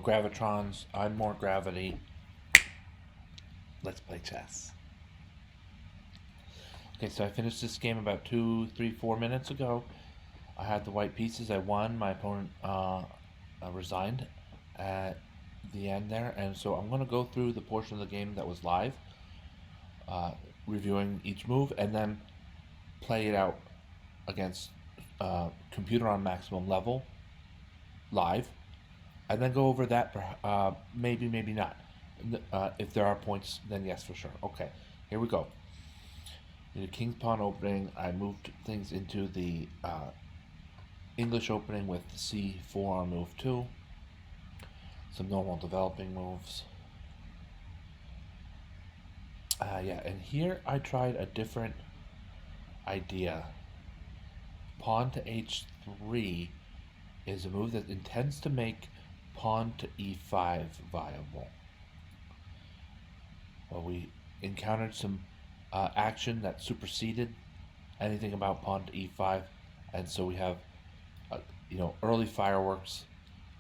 gravitrons. I'm more gravity. Let's play chess. Okay, so I finished this game about 2, 3, 4 minutes ago. I had the white pieces. I won. My opponent resigned at the end there, and so I'm going to go through the portion of the game that was live, uh, reviewing each move, and then play it out against computer on maximum level live, and then go over that. Maybe, maybe not. If there are points, then yes, for sure. Okay, here we go. In the King's Pawn opening, I moved things into the English opening with C4 on move 2. Some normal developing moves. Yeah, and here I tried a different idea. Pawn to H3 is a move that intends to make pawn to E5 viable. Well, we encountered some action that superseded anything about pawn to E5, and so we have, early fireworks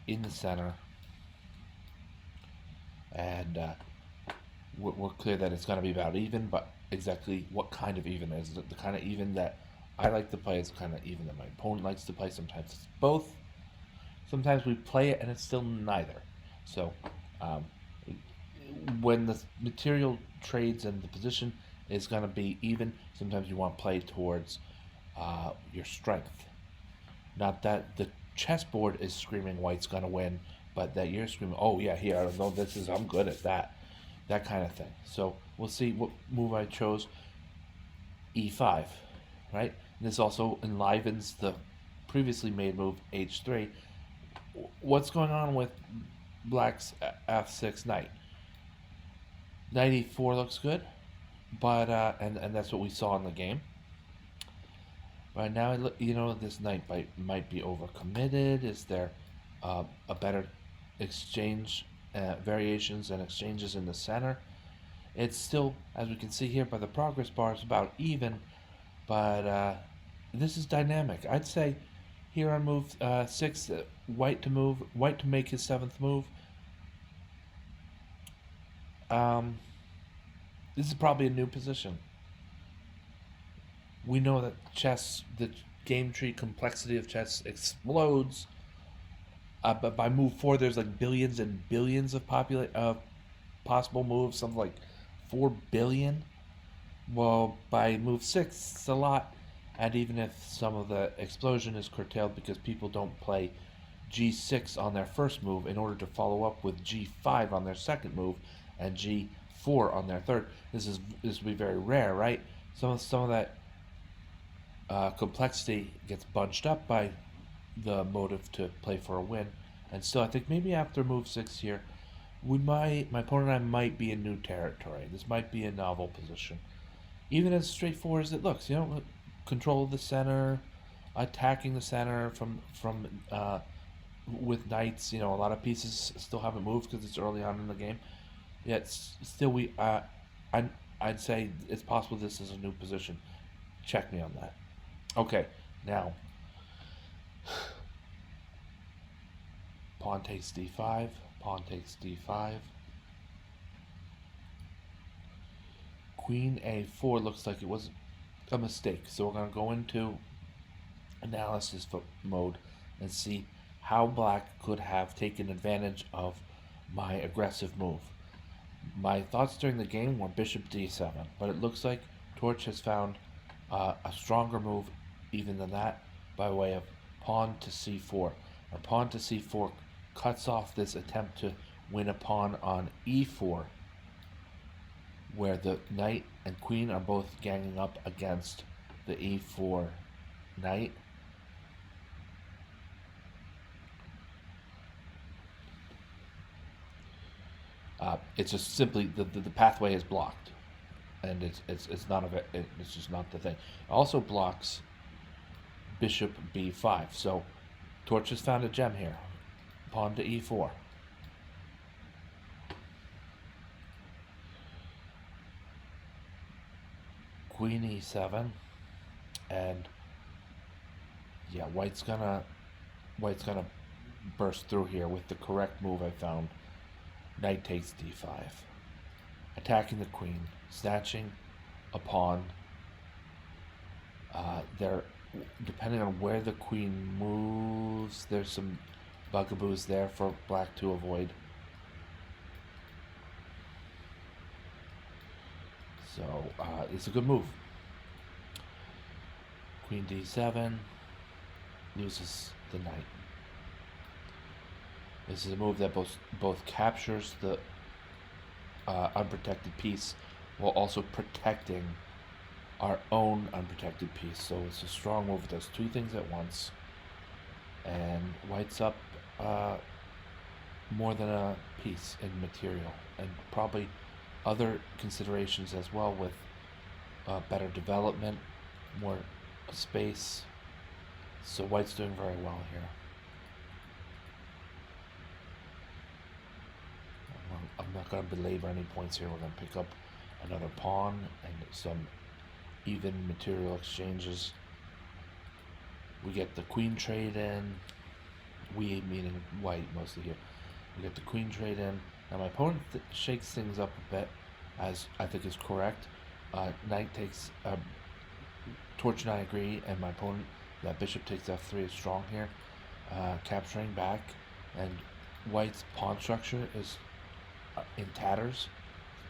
in the center, and we're clear that it's going to be about even, but exactly what kind of even is it? The kind of even that I like to play is the kind of even that my opponent likes to play. Sometimes it's both. Sometimes we play it and it's still neither. So um, when the material trades and the position is going to be even, sometimes you want to play towards your strength. Not that the chessboard is screaming white's going to win, but that you're screaming, oh yeah, here, I don't know, I'm good at that. That kind of thing. So we'll see what move I chose. E5, right? And this also enlivens the previously made move H3. What's going on with Black's F6 knight? Knight E4 looks good, but and that's what we saw in the game. Right now, this knight might be overcommitted. Is there a better exchange variations and exchanges in the center? It's still, as we can see here by the progress bar, it's about even, but this is dynamic. I'd say here on move 6, white to make his 7th move. This is probably a new position. We know that the game tree complexity of chess explodes. But by move 4, there's like billions and billions of possible moves, something like 4 billion. Well, by move 6, it's a lot. And even if some of the explosion is curtailed because people don't play G6 on their first move in order to follow up with G5 on their second move and G4 on their third, this will be very rare, right? Some of that complexity gets bunched up by the motive to play for a win. And still, I think maybe after move 6 here, my opponent and I might be in new territory. This might be a novel position. Even as straightforward as it looks, control of the center, attacking the center from with knights. A lot of pieces still haven't moved because it's early on in the game. Yet still, I'd say it's possible this is a new position. Check me on that. Okay, now pawn takes d5, pawn takes d5. Queen a4 looks like it was a mistake. So we're going to go into analysis mode and see how black could have taken advantage of my aggressive move. My thoughts during the game were bishop d7, but it looks like Torch has found a stronger move even than that by way of pawn to c4. Or pawn to c4 cuts off this attempt to win a pawn on e4, where the knight and queen are both ganging up against the e4 knight. It's just simply the pathway is blocked, and it's not it's just not the thing. It also blocks bishop b5. So Torch has found a gem here. Pawn to e4. Queen e7, and yeah, white's gonna burst through here with the correct move I found. Knight takes d5. Attacking the queen, snatching a pawn. There, depending on where the queen moves, there's some bugaboos there for black to avoid. So it's a good move. Queen d7 loses the knight. This is a move that both captures the unprotected piece while also protecting our own unprotected piece. So it's a strong move. It does two things at once. And white's up more than a piece in material. And probably other considerations as well with better development, more space. So white's doing very well here. I'm not going to belabor any points here. We're going to pick up another pawn and some even material exchanges. We get the queen trade in. We, meaning white mostly here. We get the queen trade in. Now my opponent shakes things up a bit, as I think is correct. Knight takes torch, and I agree, and my opponent, that bishop takes f3 is strong here, capturing back, and white's pawn structure is in tatters.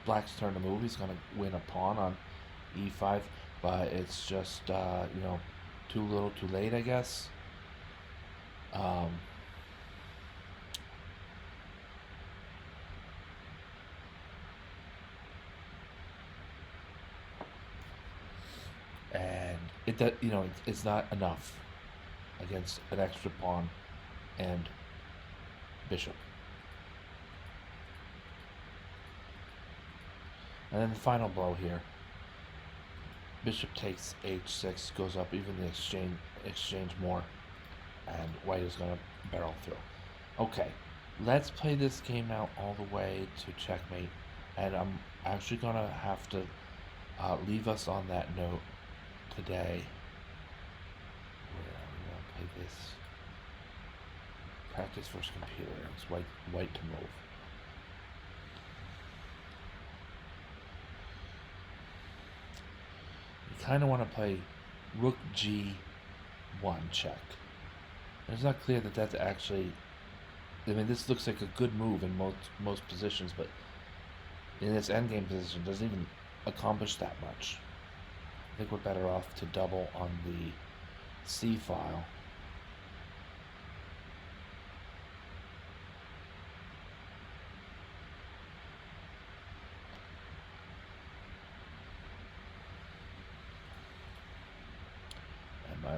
Black's turn to move. He's going to win a pawn on e5, but it's just too little, too late, I guess. And it's not enough against an extra pawn and bishop. And then the final blow here. Bishop takes h6, goes up evenly, exchange more, and white is going to barrel through. Okay, let's play this game out all the way to checkmate, and I'm actually going to have to leave us on that note today. Where are we going to play this? Practice versus computer. It's white to move. Kind of want to play rook g1 check. It's not clear that that's actually. I mean, this looks like a good move in most positions, but in this endgame position, doesn't even accomplish that much. I think we're better off to double on the c file.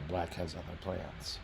Black has other plans.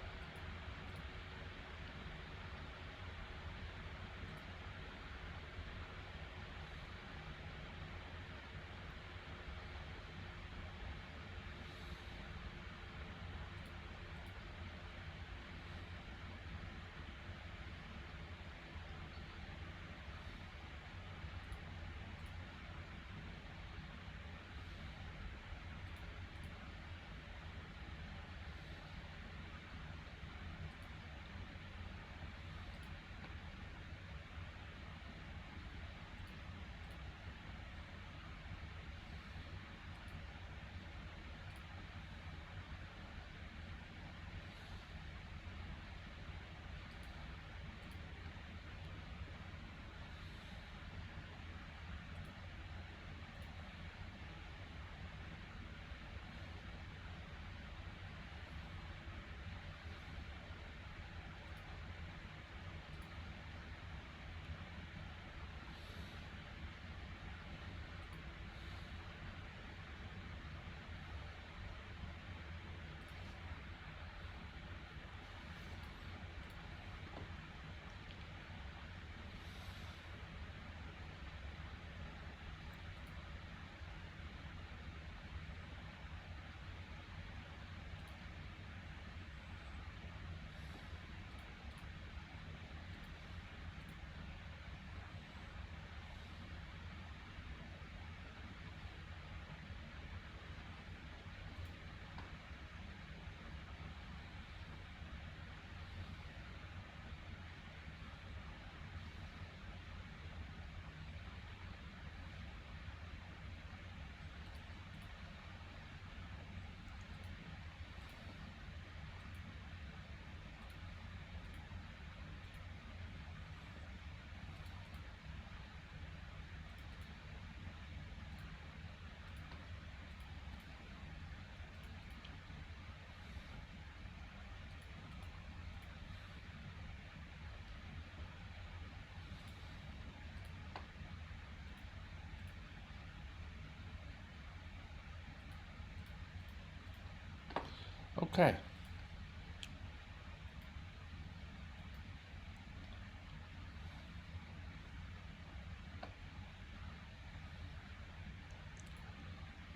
Okay.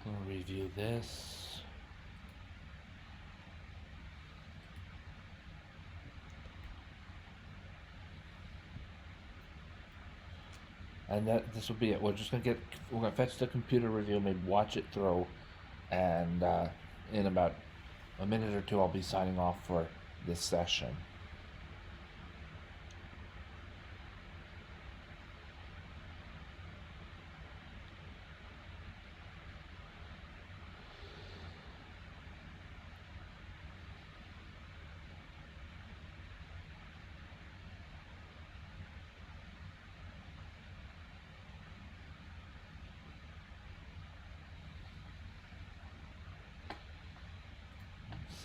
We'll review this. And this will be it. We're gonna fetch the computer review, maybe watch it through, and in about a minute or two, I'll be signing off for this session.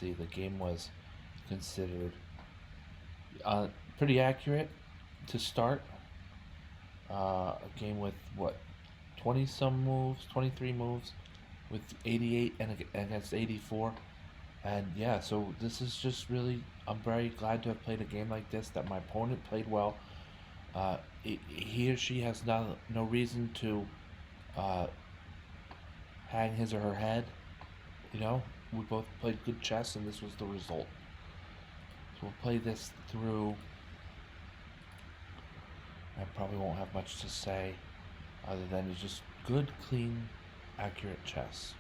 See, the game was considered pretty accurate to start. A game with what, 20 some moves, 23 moves, with 88 and against 84. And yeah, so this is just really, I'm very glad to have played a game like this, that my opponent played well. He or she has no reason to uh, hang his or her head. You know, we both played good chess, and this was the result. So we'll play this through. I probably won't have much to say other than it's just good, clean, accurate chess.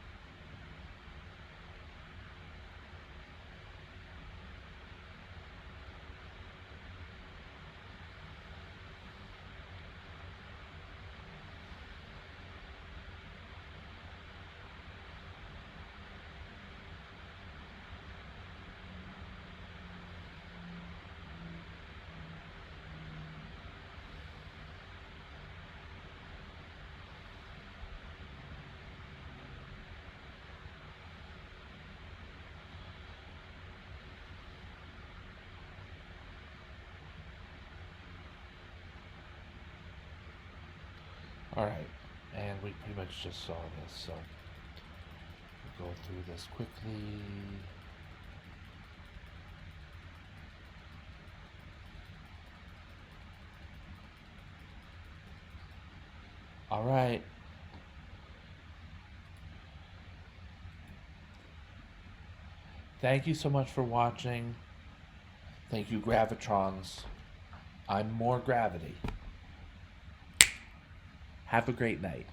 Alright, and we pretty much just saw this, so we'll go through this quickly. Alright. Thank you so much for watching. Thank you, Gravitrons. I'm more gravity. Have a great night.